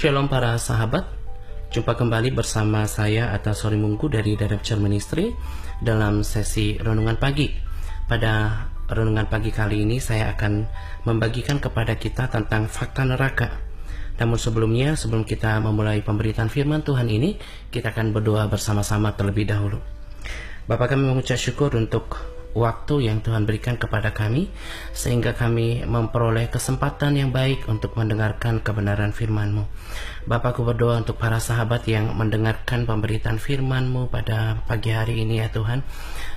Shalom para sahabat, jumpa kembali bersama saya Atta Sorimunggu dari Direction Ministry dalam sesi renungan pagi. Pada renungan pagi kali ini saya akan membagikan kepada kita tentang fakta neraka. Namun sebelumnya, sebelum kita memulai pemberitaan firman Tuhan ini, kita akan berdoa bersama-sama terlebih dahulu. Bapa, kami mengucap syukur untuk waktu yang Tuhan berikan kepada kami, sehingga kami memperoleh kesempatan yang baik untuk mendengarkan kebenaran firman-Mu. Bapa, aku berdoa untuk para sahabat yang mendengarkan pemberitaan firman-Mu pada pagi hari ini ya Tuhan.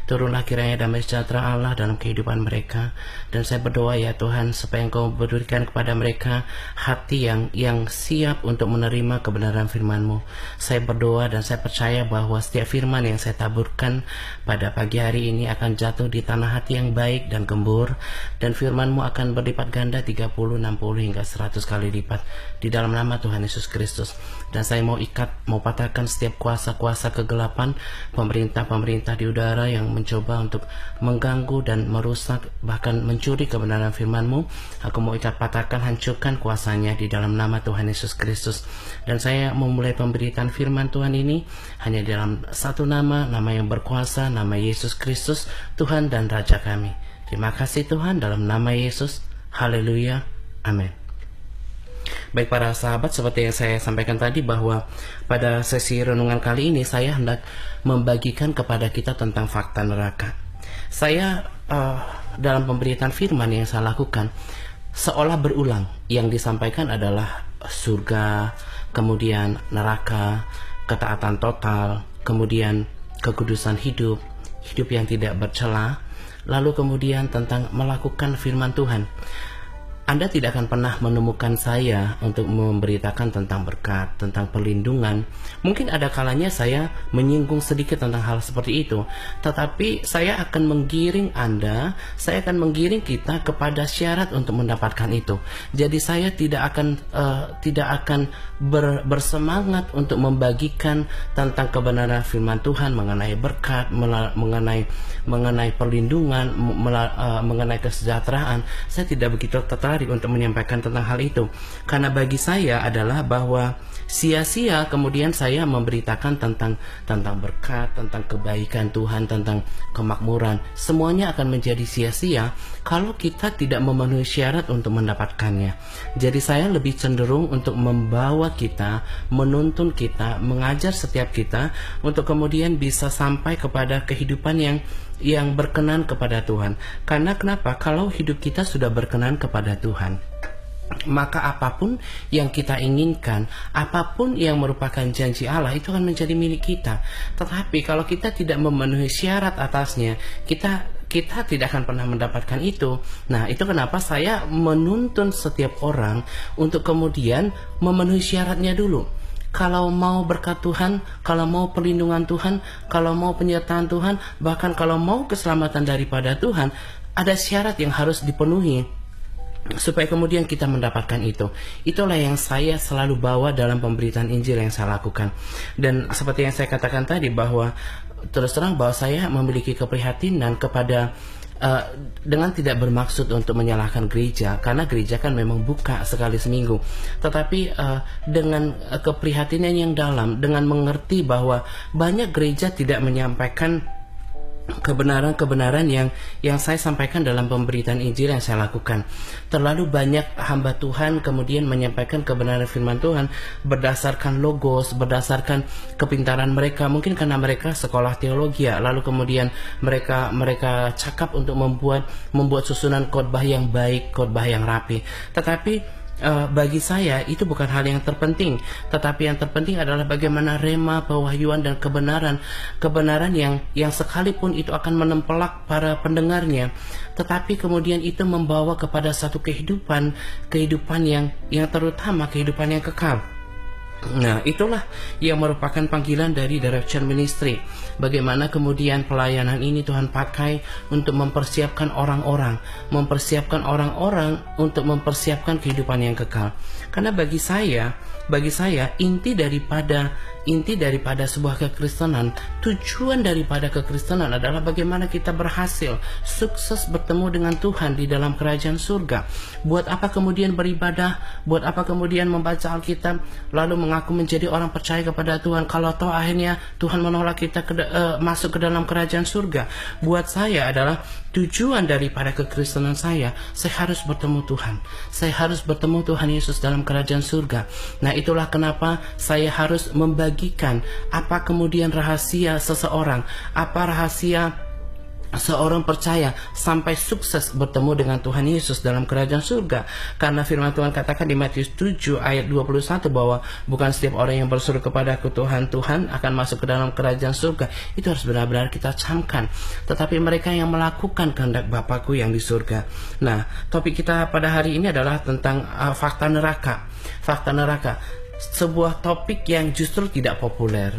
Turunlah kiranya damai sejahtera Allah dalam kehidupan mereka. Dan saya berdoa ya Tuhan, supaya Engkau berikan kepada mereka hati yang siap untuk menerima kebenaran firman-Mu. Saya berdoa dan saya percaya bahwa setiap firman yang saya taburkan pada pagi hari ini akan jatuh di tanah hati yang baik dan gembur, dan firman-Mu akan berlipat ganda 30, 60 hingga 100 kali lipat di dalam nama Tuhan Yesus Kristus. Dan saya mau patahkan setiap kuasa-kuasa kegelapan, pemerintah-pemerintah di udara yang mencoba untuk mengganggu dan merusak, bahkan mencuri kebenaran firman-Mu. Aku mau patahkan, hancurkan kuasanya di dalam nama Tuhan Yesus Kristus. Dan saya memulai pemberitaan firman Tuhan ini hanya dalam satu nama yang berkuasa, nama Yesus Kristus, Tuhan dan Raja kami. Terima kasih Tuhan, dalam nama Yesus. Haleluya. Amin. Baik para sahabat, seperti yang saya sampaikan tadi, bahwa pada sesi renungan kali ini saya hendak membagikan kepada kita tentang fakta neraka. Saya dalam pemberitaan firman yang saya lakukan seolah berulang. Yang disampaikan adalah surga, kemudian neraka, ketaatan total, kemudian kekudusan hidup yang tidak bercela, lalu kemudian tentang melakukan firman Tuhan. Anda tidak akan pernah menemukan saya untuk memberitakan tentang berkat, tentang perlindungan. Mungkin ada kalanya saya menyinggung sedikit tentang hal seperti itu, tetapi saya akan menggiring Anda, saya akan menggiring kita kepada syarat untuk mendapatkan itu. Jadi saya tidak akan bersemangat untuk membagikan tentang kebenaran firman Tuhan mengenai berkat, mengenai perlindungan, mengenai kesejahteraan. Saya tidak begitu tertarik untuk menyampaikan tentang hal itu, karena bagi saya adalah bahwa sia-sia kemudian saya memberitakan tentang berkat, tentang kebaikan Tuhan, tentang kemakmuran. Semuanya akan menjadi sia-sia kalau kita tidak memenuhi syarat untuk mendapatkannya. Jadi saya lebih cenderung untuk membawa kita, menuntun kita, mengajar setiap kita untuk kemudian bisa sampai kepada kehidupan yang berkenan kepada Tuhan. Karena kenapa? Kalau hidup kita sudah berkenan kepada Tuhan, maka apapun yang kita inginkan, apapun yang merupakan janji Allah, itu akan menjadi milik kita. Tetapi kalau kita tidak memenuhi syarat atasnya, kita tidak akan pernah mendapatkan itu. Nah, itu kenapa saya menuntun setiap orang untuk kemudian memenuhi syaratnya dulu. Kalau mau berkat Tuhan, kalau mau perlindungan Tuhan, kalau mau penyertaan Tuhan, bahkan kalau mau keselamatan daripada Tuhan, ada syarat yang harus dipenuhi supaya kemudian kita mendapatkan itu. Itulah yang saya selalu bawa dalam pemberitaan Injil yang saya lakukan. Dan seperti yang saya katakan tadi, bahwa terus terang bahwa saya memiliki keprihatinan kepada dengan tidak bermaksud untuk menyalahkan gereja, karena gereja kan memang buka sekali seminggu, tetapi dengan keprihatinan yang dalam, dengan mengerti bahwa banyak gereja tidak menyampaikan kebenaran-kebenaran yang saya sampaikan dalam pemberitaan Injil yang saya lakukan. Terlalu banyak hamba Tuhan kemudian menyampaikan kebenaran firman Tuhan berdasarkan logos, berdasarkan kepintaran mereka, mungkin karena mereka sekolah teologi, lalu kemudian mereka cakap untuk membuat susunan khotbah yang baik, khotbah yang rapi. Tetapi bagi saya itu bukan hal yang terpenting, tetapi yang terpenting adalah bagaimana rema, pewahyuan dan kebenaran yang sekalipun itu akan menempelak para pendengarnya, tetapi kemudian itu membawa kepada satu kehidupan yang terutama kehidupan yang kekal. Nah, itulah yang merupakan panggilan dari Direction Ministry. Bagaimana kemudian pelayanan ini Tuhan pakai untuk mempersiapkan orang-orang untuk mempersiapkan kehidupan yang kekal. Karena bagi saya inti daripada inti daripada sebuah kekristenan, tujuan daripada kekristenan adalah bagaimana kita berhasil sukses bertemu dengan Tuhan di dalam kerajaan surga. Buat apa kemudian beribadah, buat apa kemudian membaca Alkitab lalu mengaku menjadi orang percaya kepada Tuhan kalau toh akhirnya Tuhan menolak kita masuk ke dalam kerajaan surga. Buat saya adalah tujuan daripada kekristenan saya harus bertemu Tuhan. Saya harus bertemu Tuhan Yesus dalam kerajaan surga. Nah, itulah kenapa saya harus membagikan apa kemudian rahasia seseorang, apa rahasia seorang percaya sampai sukses bertemu dengan Tuhan Yesus dalam kerajaan surga. Karena firman Tuhan katakan di Matius 7 ayat 21 bahwa bukan setiap orang yang berseru kepadaku Tuhan, Tuhan akan masuk ke dalam kerajaan surga. Itu harus benar-benar kita camkan. Tetapi mereka yang melakukan kehendak Bapakku yang di surga. Nah, topik kita pada hari ini adalah tentang fakta neraka. Fakta neraka, sebuah topik yang justru tidak populer,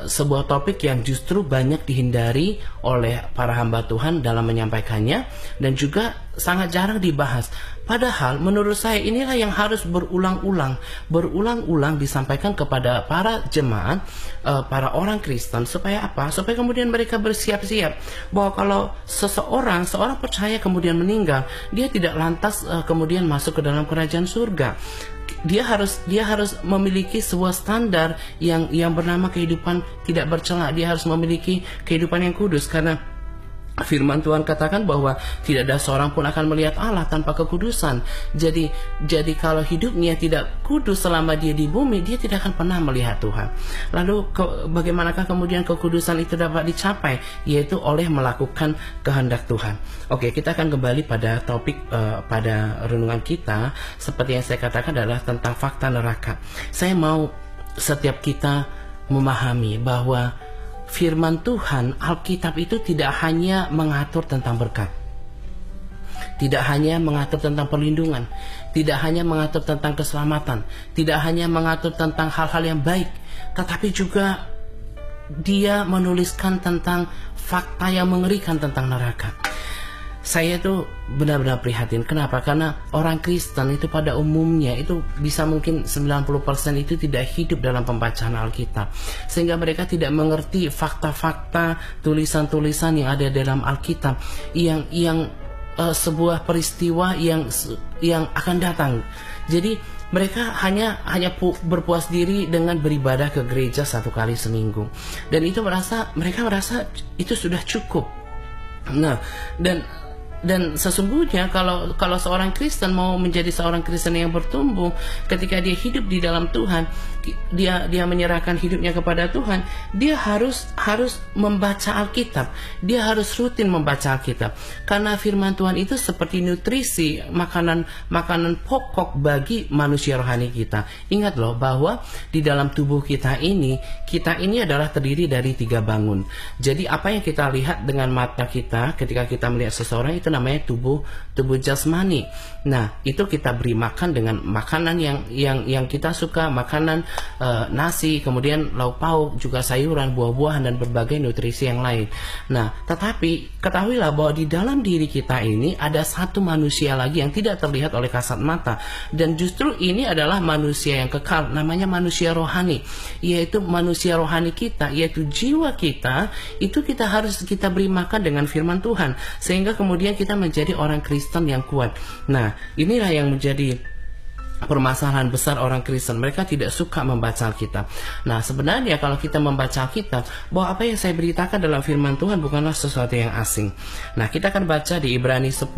sebuah topik yang justru banyak dihindari oleh para hamba Tuhan dalam menyampaikannya, dan juga sangat jarang dibahas. Padahal menurut saya inilah yang harus berulang-ulang disampaikan kepada para jemaat, para orang Kristen, supaya apa? Supaya kemudian mereka bersiap-siap bahwa kalau seorang percaya kemudian meninggal, dia tidak lantas kemudian masuk ke dalam kerajaan surga. Dia harus memiliki sebuah standar yang bernama kehidupan tidak bercela. Dia harus memiliki kehidupan yang kudus, karena firman Tuhan katakan bahwa tidak ada seorang pun akan melihat Allah tanpa kekudusan. Jadi kalau hidupnya tidak kudus selama dia di bumi, dia tidak akan pernah melihat Tuhan. Lalu bagaimanakah kemudian kekudusan itu dapat dicapai? Yaitu oleh melakukan kehendak Tuhan. Oke, kita akan kembali pada topik pada renungan kita. Seperti yang saya katakan adalah tentang fakta neraka. Saya mau setiap kita memahami bahwa firman Tuhan, Alkitab itu tidak hanya mengatur tentang berkat, tidak hanya mengatur tentang perlindungan, tidak hanya mengatur tentang keselamatan, tidak hanya mengatur tentang hal-hal yang baik, tetapi juga dia menuliskan tentang fakta yang mengerikan tentang neraka. Saya tuh benar-benar prihatin. Kenapa? Karena orang Kristen itu pada umumnya itu bisa mungkin 90% itu tidak hidup dalam pembacaan Alkitab, sehingga mereka tidak mengerti fakta-fakta, tulisan-tulisan yang ada dalam Alkitab yang sebuah peristiwa yang akan datang. Jadi mereka hanya berpuas diri dengan beribadah ke gereja 1 kali seminggu, dan itu mereka merasa itu sudah cukup. Nah, dan sesungguhnya kalau seorang Kristen mau menjadi seorang Kristen yang bertumbuh, ketika dia hidup di dalam Tuhan, dia menyerahkan hidupnya kepada Tuhan, dia harus membaca Alkitab. Dia harus rutin membaca Alkitab, karena firman Tuhan itu seperti nutrisi, makanan pokok bagi manusia rohani kita. Ingat loh bahwa di dalam tubuh kita ini adalah terdiri dari 3 bangun. Jadi apa yang kita lihat dengan mata kita ketika kita melihat seseorang itu namanya tubuh jasmani. Nah, itu kita beri makan dengan makanan yang kita suka, makanan nasi, kemudian lauk pauk, juga sayuran, buah-buahan, dan berbagai nutrisi yang lain. Nah, tetapi ketahuilah bahwa di dalam diri kita ini ada satu manusia lagi yang tidak terlihat oleh kasat mata, dan justru ini adalah manusia yang kekal, namanya manusia rohani, yaitu manusia rohani kita, yaitu jiwa kita. Itu harus kita beri makan dengan firman Tuhan, sehingga kemudian kita menjadi orang Kristen yang kuat. Nah, inilah yang menjadi permasalahan besar orang Kristen. Mereka tidak suka membaca Alkitab. Nah, sebenarnya kalau kita membaca Alkitab, bahwa apa yang saya beritakan dalam firman Tuhan bukanlah sesuatu yang asing. Nah, kita akan baca di Ibrani 10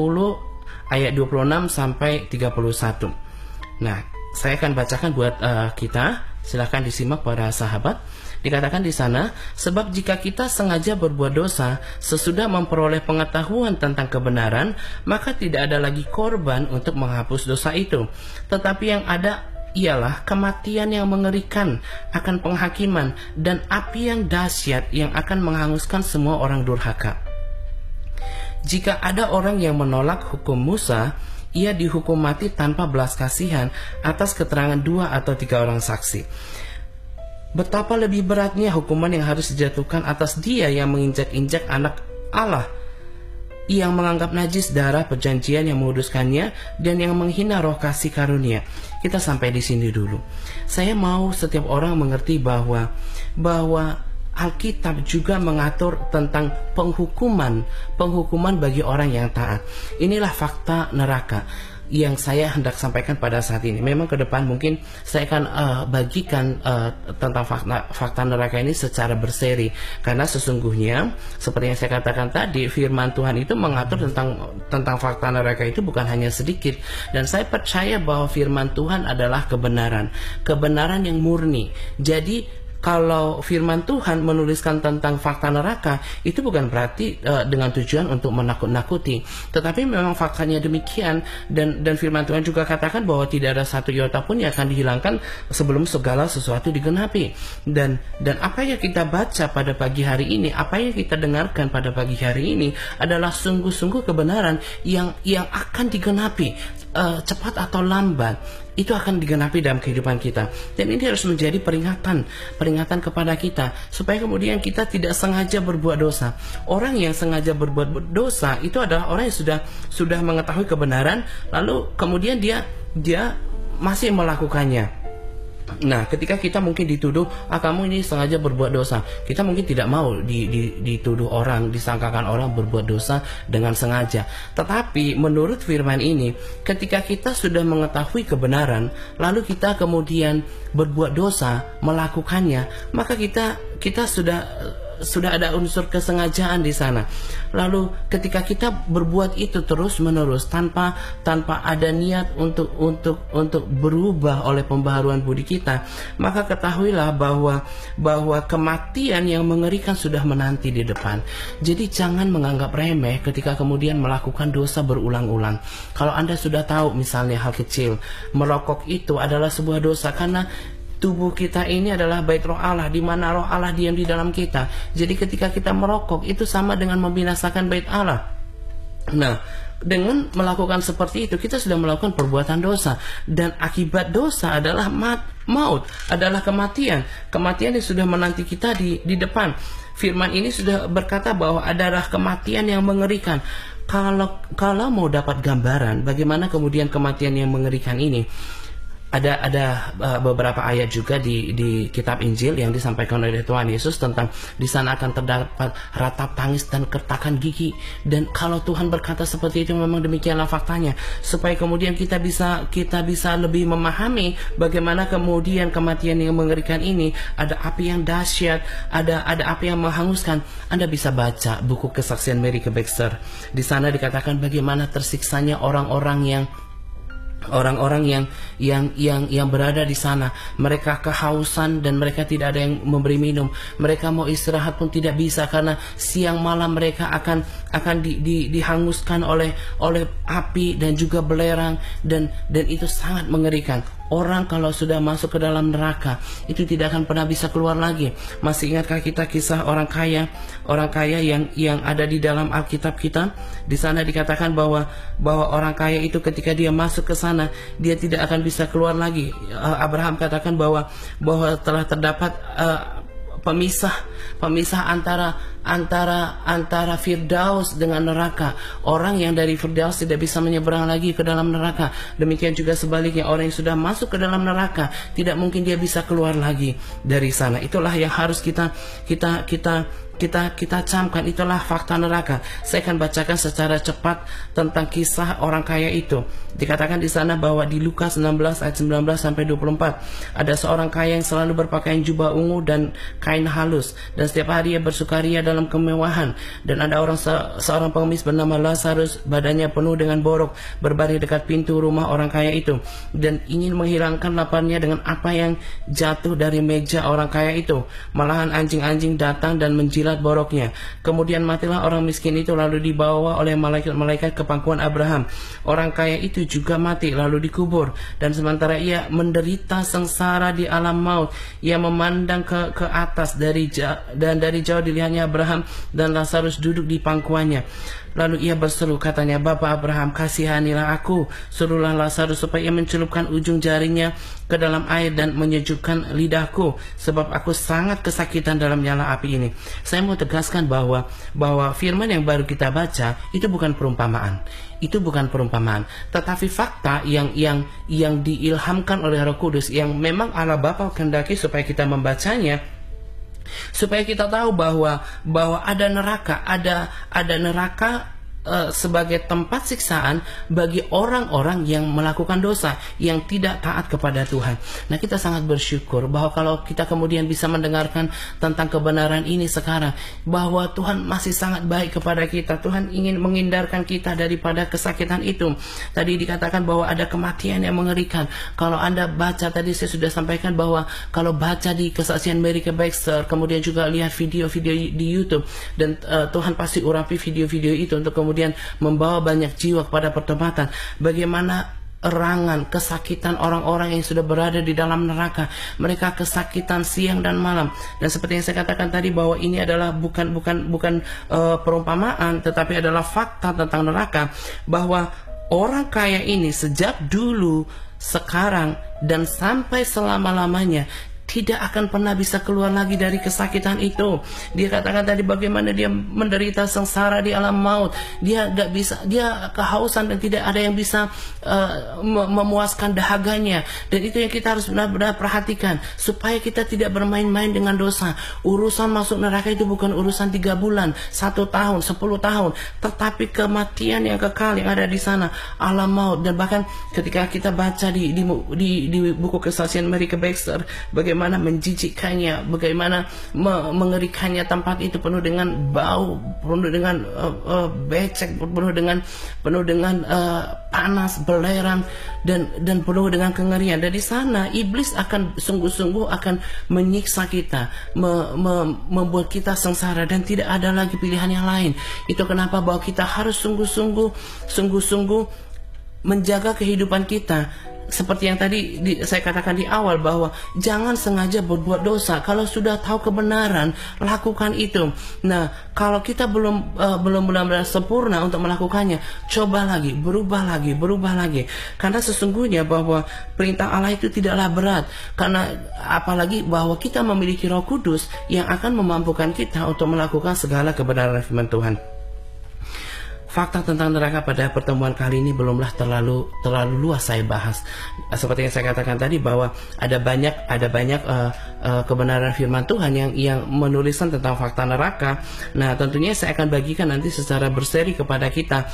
ayat 26 sampai 31. Nah, saya akan bacakan buat kita. Silahkan disimak para sahabat. Dikatakan di sana, sebab jika kita sengaja berbuat dosa sesudah memperoleh pengetahuan tentang kebenaran, maka tidak ada lagi korban untuk menghapus dosa itu. Tetapi yang ada ialah kematian yang mengerikan akan penghakiman, dan api yang dahsyat yang akan menghanguskan semua orang durhaka. Jika ada orang yang menolak hukum Musa, ia dihukum mati tanpa belas kasihan atas keterangan 2 atau 3 orang saksi. Betapa lebih beratnya hukuman yang harus dijatuhkan atas dia yang menginjak-injak anak Allah, yang menganggap najis darah perjanjian yang menguduskannya, dan yang menghina roh kasih karunia. Kita sampai di sini dulu. Saya mau setiap orang mengerti bahwa Alkitab juga mengatur tentang penghukuman bagi orang yang taat. Inilah fakta neraka yang saya hendak sampaikan pada saat ini. Memang ke depan mungkin saya akan bagikan tentang fakta neraka ini secara berseri, karena sesungguhnya seperti yang saya katakan tadi, firman Tuhan itu mengatur tentang fakta neraka itu bukan hanya sedikit, dan saya percaya bahwa firman Tuhan adalah kebenaran yang murni. Jadi kalau firman Tuhan menuliskan tentang fakta neraka, itu bukan berarti dengan tujuan untuk menakut-nakuti, tetapi memang faktanya demikian. Dan firman Tuhan juga katakan bahwa tidak ada satu iota pun yang akan dihilangkan sebelum segala sesuatu digenapi. Dan apa yang kita baca pada pagi hari ini, apa yang kita dengarkan pada pagi hari ini adalah sungguh-sungguh kebenaran yang akan digenapi, cepat atau lambat itu akan digenapi dalam kehidupan kita. Dan ini harus menjadi peringatan kepada kita, supaya kemudian kita tidak sengaja berbuat dosa. Orang yang sengaja berbuat dosa itu adalah orang yang sudah mengetahui kebenaran, lalu kemudian dia masih melakukannya. Nah, ketika kita mungkin dituduh, kamu ini sengaja berbuat dosa, kita mungkin tidak mau dituduh orang, disangkakan orang berbuat dosa dengan sengaja. Tetapi menurut firman ini, ketika kita sudah mengetahui kebenaran, lalu kita kemudian berbuat dosa, melakukannya, maka kita sudah ada unsur kesengajaan di sana. Lalu ketika kita berbuat itu terus-menerus tanpa ada niat untuk berubah oleh pembaharuan budi kita, maka ketahuilah bahwa kematian yang mengerikan sudah menanti di depan. Jadi jangan menganggap remeh ketika kemudian melakukan dosa berulang-ulang. Kalau Anda sudah tahu misalnya hal kecil, merokok itu adalah sebuah dosa, karena tubuh kita ini adalah bait roh Allah, di mana roh Allah diam di dalam kita. Jadi ketika kita merokok, itu sama dengan membinasakan bait Allah. Nah, dengan melakukan seperti itu, kita sudah melakukan perbuatan dosa. Dan akibat dosa adalah maut, adalah kematian. Kematian yang sudah menanti kita di depan. Firman ini sudah berkata bahwa adalah kematian yang mengerikan. Kalau mau dapat gambaran bagaimana kemudian kematian yang mengerikan ini, ada beberapa ayat juga di kitab Injil yang disampaikan oleh Tuhan Yesus tentang di sana akan terdapat ratap tangis dan kertakan gigi. Dan kalau Tuhan berkata seperti itu, memang demikianlah faktanya, supaya kemudian kita bisa lebih memahami bagaimana kemudian kematian yang mengerikan ini. Ada api yang dahsyat, ada api yang menghanguskan. Anda bisa baca buku kesaksian Mary Baxter. Di sana dikatakan bagaimana tersiksanya orang-orang yang berada di sana. Mereka kehausan dan mereka tidak ada yang memberi minum. Mereka mau istirahat pun tidak bisa, karena siang malam mereka akan dihanguskan oleh api dan juga belerang, dan itu sangat mengerikan. Orang kalau sudah masuk ke dalam neraka itu tidak akan pernah bisa keluar lagi. Masih ingatkah kita kisah orang kaya yang ada di dalam Alkitab kita? Di sana dikatakan bahwa orang kaya itu ketika dia masuk ke sana, dia tidak akan bisa keluar lagi. Abraham katakan bahwa telah terdapat pemisah antara Firdaus dengan neraka. Orang yang dari Firdaus tidak bisa menyeberang lagi ke dalam neraka. Demikian juga sebaliknya, orang yang sudah masuk ke dalam neraka tidak mungkin dia bisa keluar lagi dari sana. Itulah yang harus kita camkan. Itulah fakta neraka. Saya akan bacakan secara cepat tentang kisah orang kaya itu. Dikatakan di sana bahwa di Lukas 16 ayat 19 sampai 24, ada seorang kaya yang selalu berpakaian jubah ungu dan kain halus, dan setiap hari ia bersukaria dalam kemewahan. Dan ada seorang pengemis bernama Lazarus, badannya penuh dengan borok, berbaring dekat pintu rumah orang kaya itu, dan ingin menghilangkan laparnya dengan apa yang jatuh dari meja orang kaya itu. Malahan anjing-anjing datang dan menjilat boroknya. Kemudian matilah orang miskin itu, lalu dibawa oleh malaikat ke pangkuan Abraham. Orang kaya itu juga mati lalu dikubur, dan sementara ia menderita sengsara di alam maut, ia memandang ke atas dan dari jauh dilihatnya Abraham dan Lazarus duduk di pangkuannya. Lalu ia berseru, katanya, "Bapa Abraham, kasihanilah aku, suruhlah Lazarus supaya ia mencelupkan ujung jarinya ke dalam air dan menyejukkan lidahku, sebab aku sangat kesakitan dalam nyala api ini." Saya mau tegaskan bahwa firman yang baru kita baca itu bukan perumpamaan. Itu bukan perumpamaan, tetapi fakta yang diilhamkan oleh Roh Kudus, yang memang Allah Bapa kehendaki supaya kita membacanya, supaya kita tahu bahwa ada neraka, ada neraka sebagai tempat siksaan bagi orang-orang yang melakukan dosa, yang tidak taat kepada Tuhan. Nah, kita sangat bersyukur bahwa kalau kita kemudian bisa mendengarkan tentang kebenaran ini sekarang, bahwa Tuhan masih sangat baik kepada kita. Tuhan ingin menghindarkan kita daripada kesakitan itu. Tadi dikatakan bahwa ada kematian yang mengerikan. Kalau Anda baca, tadi saya sudah sampaikan bahwa kalau baca di kesaksian Mary Baxter, kemudian juga lihat video-video di YouTube, dan Tuhan pasti urapi video-video itu untuk kemudian membawa banyak jiwa kepada pertobatan. Bagaimana erangan, kesakitan orang-orang yang sudah berada di dalam neraka. Mereka kesakitan siang dan malam. Dan seperti yang saya katakan tadi, bahwa ini adalah bukan perumpamaan, tetapi adalah fakta tentang neraka. Bahwa orang kaya ini sejak dulu, sekarang, dan sampai selama-lamanya tidak akan pernah bisa keluar lagi dari kesakitan itu. Dia katakan tadi bagaimana dia menderita sengsara di alam maut. Dia gak bisa, dia kehausan dan tidak ada yang bisa memuaskan dahaganya. Dan itu yang kita harus benar-benar perhatikan, supaya kita tidak bermain-main dengan dosa. Urusan masuk neraka itu bukan urusan 3 bulan, 1 tahun, 10 tahun, tetapi kematian yang kekal yang ada di sana, alam maut. Dan bahkan ketika kita baca di buku kesaksian Mary Baxter, bagaimana menjijikkannya, bagaimana mengerikannya tempat itu, penuh dengan bau, penuh dengan becek, penuh dengan panas, belerang, dan penuh dengan kengerian. Dan di sana iblis akan sungguh-sungguh akan menyiksa kita, membuat kita sengsara, dan tidak ada lagi pilihan yang lain. Itu kenapa bahwa kita harus sungguh-sungguh menjaga kehidupan kita. Seperti yang tadi saya katakan di awal, bahwa jangan sengaja berbuat dosa. Kalau sudah tahu kebenaran, lakukan itu. Nah, kalau kita belum benar-benar sempurna untuk melakukannya, coba lagi, berubah lagi. Karena sesungguhnya bahwa perintah Allah itu tidaklah berat. Karena apalagi bahwa kita memiliki Roh Kudus yang akan memampukan kita untuk melakukan segala kebenaran firman Tuhan. Fakta tentang neraka pada pertemuan kali ini belumlah terlalu luas saya bahas. Seperti yang saya katakan tadi, bahwa ada banyak kebenaran firman Tuhan yang menuliskan tentang fakta neraka. Nah, tentunya saya akan bagikan nanti secara berseri kepada kita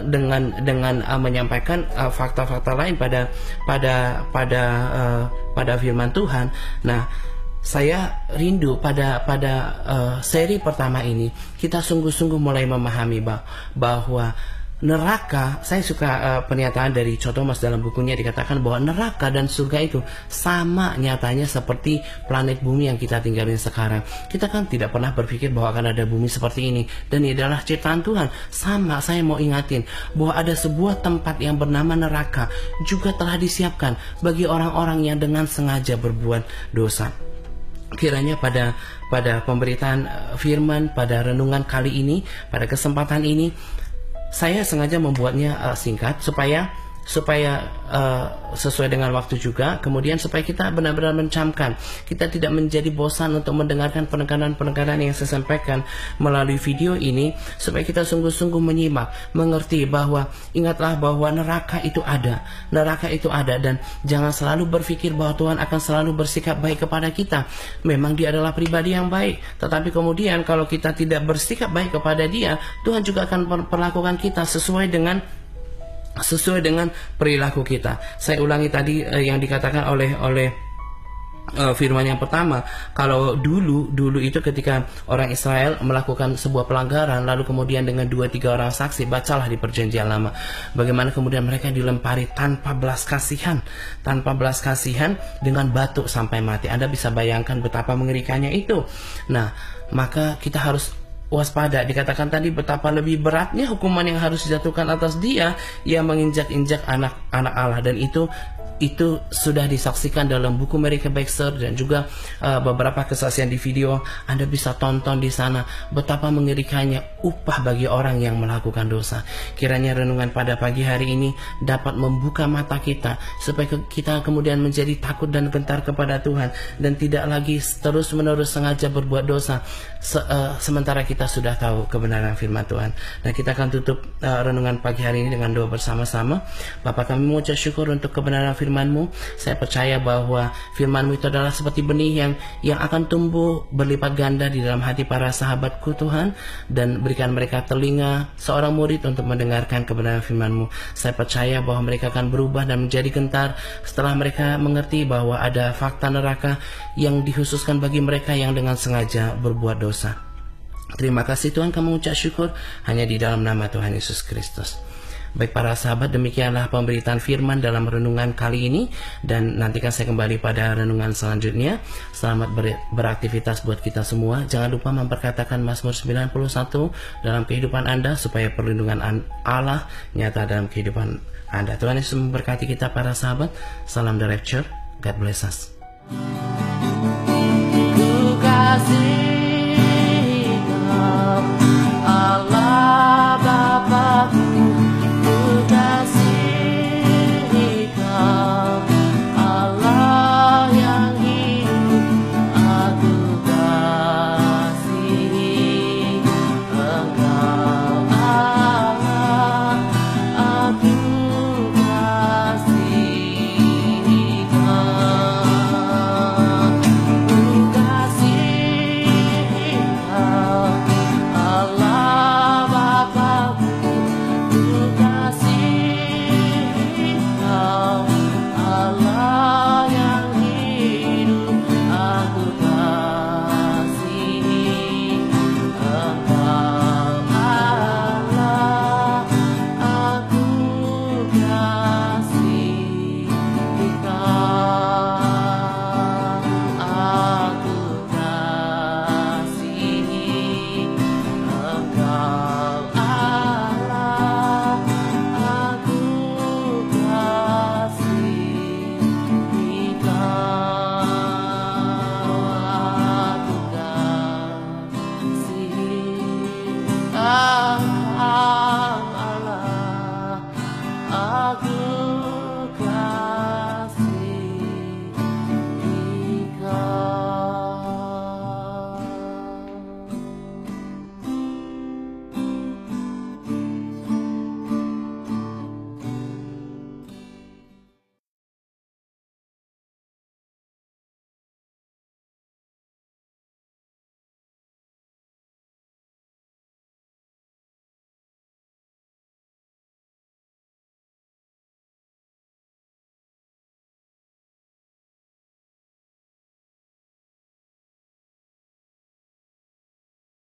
dengan menyampaikan fakta-fakta lain pada firman Tuhan. Nah, saya rindu pada seri pertama ini kita sungguh-sungguh mulai memahami bahwa neraka. Saya suka pernyataan dari Cho Thomas dalam bukunya, dikatakan bahwa neraka dan surga itu sama nyatanya seperti planet bumi yang kita tinggalin sekarang. Kita kan tidak pernah berpikir bahwa akan ada bumi seperti ini, dan ini adalah ciptaan Tuhan. Sama, saya mau ingatin bahwa ada sebuah tempat yang bernama neraka juga telah disiapkan bagi orang-orang yang dengan sengaja berbuat dosa. Kiranya pada pemberitaan firman, pada renungan kali ini, pada kesempatan ini, saya sengaja membuatnya singkat supaya sesuai dengan waktu juga, kemudian supaya kita benar-benar mencamkan, kita tidak menjadi bosan untuk mendengarkan penekanan-penekanan yang saya sampaikan melalui video ini, supaya kita sungguh-sungguh menyimak, mengerti bahwa ingatlah bahwa neraka itu ada, dan jangan selalu berpikir bahwa Tuhan akan selalu bersikap baik kepada kita. Memang Dia adalah pribadi yang baik, tetapi kemudian kalau kita tidak bersikap baik kepada Dia, Tuhan juga akan memperlakukan kita sesuai dengan perilaku kita. Saya ulangi tadi yang dikatakan oleh firman yang pertama, kalau dulu itu ketika orang Israel melakukan sebuah pelanggaran, lalu kemudian dengan 2-3 orang saksi, bacalah di Perjanjian Lama, bagaimana kemudian mereka dilempari tanpa belas kasihan dengan batu sampai mati. Anda bisa bayangkan betapa mengerikannya itu. Nah, maka kita harus waspada. Dikatakan tadi betapa lebih beratnya hukuman yang harus dijatuhkan atas dia yang menginjak-injak anak Allah, dan itu itu sudah disaksikan dalam buku Mary Kay Baxter dan juga beberapa kesaksian di video. Anda bisa tonton di sana betapa mengerikannya upah bagi orang yang melakukan dosa. Kiranya renungan pada pagi hari ini dapat membuka mata kita supaya kita kemudian menjadi takut dan gentar kepada Tuhan dan tidak lagi terus-menerus sengaja berbuat dosa sementara kita sudah tahu kebenaran firman Tuhan. Dan kita akan tutup renungan pagi hari ini dengan doa bersama-sama. Bapa, kami mengucap syukur untuk kebenaran firman-Mu. Saya percaya bahwa firman-Mu itu adalah seperti benih yang akan tumbuh berlipat ganda di dalam hati para sahabatku Tuhan, dan berikan mereka telinga seorang murid untuk mendengarkan kebenaran firman-Mu. Saya percaya bahwa mereka akan berubah dan menjadi gentar setelah mereka mengerti bahwa ada fakta neraka yang dikhususkan bagi mereka yang dengan sengaja berbuat dosa. Terima kasih Tuhan, kami mengucap syukur hanya di dalam nama Tuhan Yesus Kristus. Baik para sahabat, demikianlah pemberitaan firman dalam renungan kali ini, dan nantikan saya kembali pada renungan selanjutnya. Selamat beraktivitas buat kita semua. Jangan lupa memperkatakan Mazmur 91 dalam kehidupan Anda supaya perlindungan Allah nyata dalam kehidupan Anda. Tuhan Yesus memberkati kita para sahabat. Salam The Rapture. God bless us.